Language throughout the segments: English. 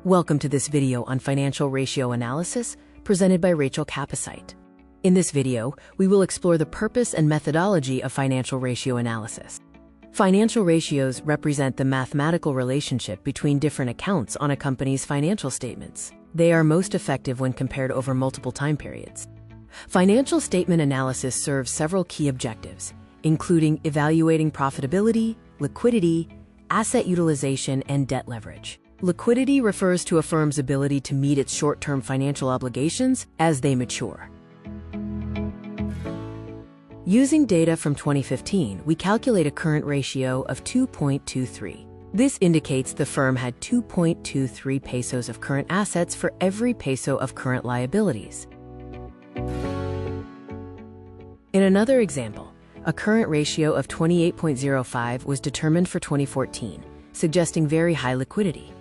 Welcome to this video on financial ratio analysis presented by Rachel Capacite. In this video, we will explore the purpose and methodology of financial ratio analysis. Financial ratios represent the mathematical relationship between different accounts on a company's financial statements. They are most effective when compared over multiple time periods. Financial statement analysis serves several key objectives, including evaluating profitability, liquidity, asset utilization, and debt leverage. Liquidity refers to a firm's ability to meet its short-term financial obligations as they mature. Using data from 2015, we calculate a current ratio of 2.23. This indicates the firm had 2.23 pesos of current assets for every peso of current liabilities. In another example, a current ratio of 28.05 was determined for 2014, suggesting very high liquidity.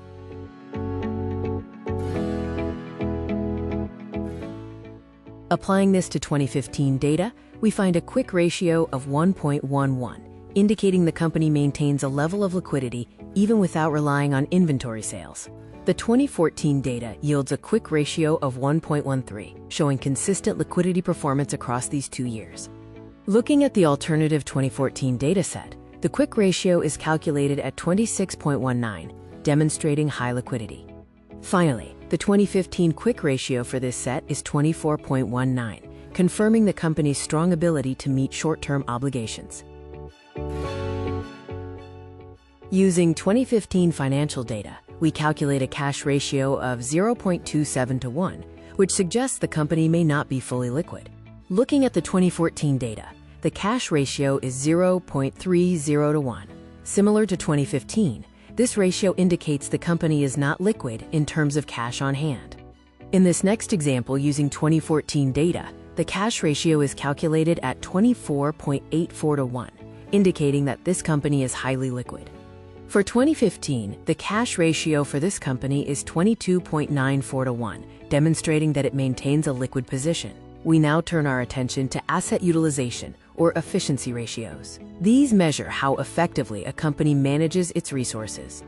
Applying this to 2015 data, we find a quick ratio of 1.11, indicating the company maintains a level of liquidity even without relying on inventory sales. The 2014 data yields a quick ratio of 1.13, showing consistent liquidity performance across these 2 years. Looking at the alternative 2014 dataset, the quick ratio is calculated at 26.19, demonstrating high liquidity. Finally, the 2015 quick ratio for this set is 24.19, confirming the company's strong ability to meet short-term obligations. Using 2015 financial data, we calculate a cash ratio of 0.27 to 1, which suggests the company may not be fully liquid. Looking at the 2014 data, the cash ratio is 0.30 to 1. Similar to 2015, this ratio indicates the company is not liquid in terms of cash on hand. In this next example using 2014 data, the cash ratio is calculated at 24.84 to 1, indicating that this company is highly liquid. For 2015, the cash ratio for this company is 22.94 to 1, demonstrating that it maintains a liquid position. We now turn our attention to asset utilization, or efficiency ratios. These measure how effectively a company manages its resources.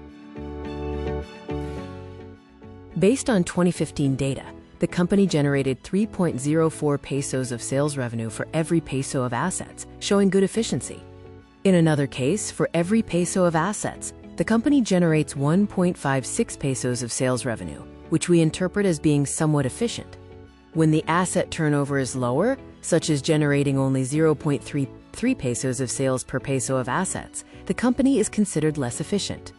Based on 2015 data, the company generated 3.04 pesos of sales revenue for every peso of assets, showing good efficiency. In another case, for every peso of assets, the company generates 1.56 pesos of sales revenue, which we interpret as being somewhat efficient. When the asset turnover is lower, such as generating only 0.33 pesos of sales per peso of assets, the company is considered less efficient.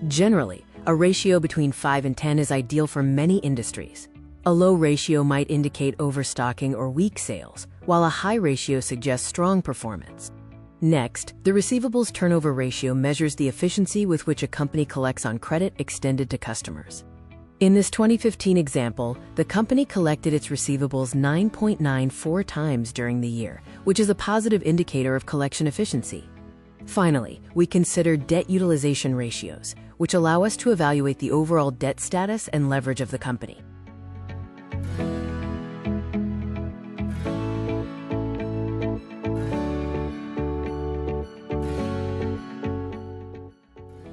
Generally, a ratio between 5 and 10 is ideal for many industries. A low ratio might indicate overstocking or weak sales, while a high ratio suggests strong performance. Next, the receivables turnover ratio measures the efficiency with which a company collects on credit extended to customers. In this 2015 example, the company collected its receivables 9.94 times during the year, which is a positive indicator of collection efficiency. Finally, we consider debt utilization ratios, which allow us to evaluate the overall debt status and leverage of the company.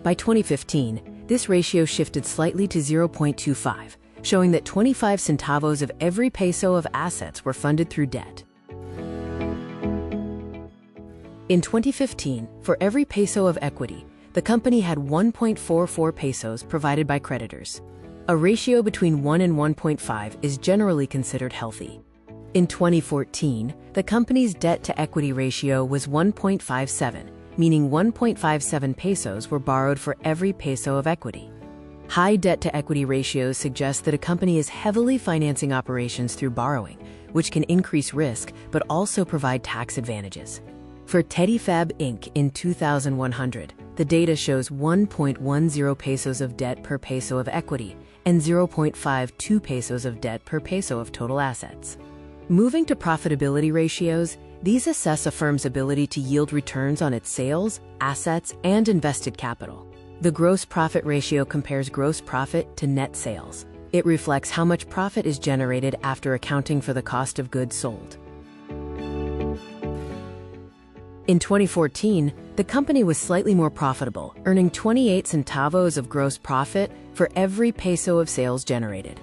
By 2015, this ratio shifted slightly to 0.25, showing that 25 centavos of every peso of assets were funded through debt. In 2015, for every peso of equity, the company had 1.44 pesos provided by creditors. A ratio between 1 and 1.5 is generally considered healthy. In 2014, the company's debt-to-equity ratio was 1.57, meaning 1.57 pesos were borrowed for every peso of equity. High debt-to-equity ratios suggest that a company is heavily financing operations through borrowing, which can increase risk but also provide tax advantages. For TeddyFab Inc. in 2100, the data shows 1.10 pesos of debt per peso of equity and 0.52 pesos of debt per peso of total assets. Moving to profitability ratios, these assess a firm's ability to yield returns on its sales, assets, and invested capital. The gross profit ratio compares gross profit to net sales. It reflects how much profit is generated after accounting for the cost of goods sold. In 2014, The company was slightly more profitable, earning 28 centavos of gross profit for every peso of sales generated.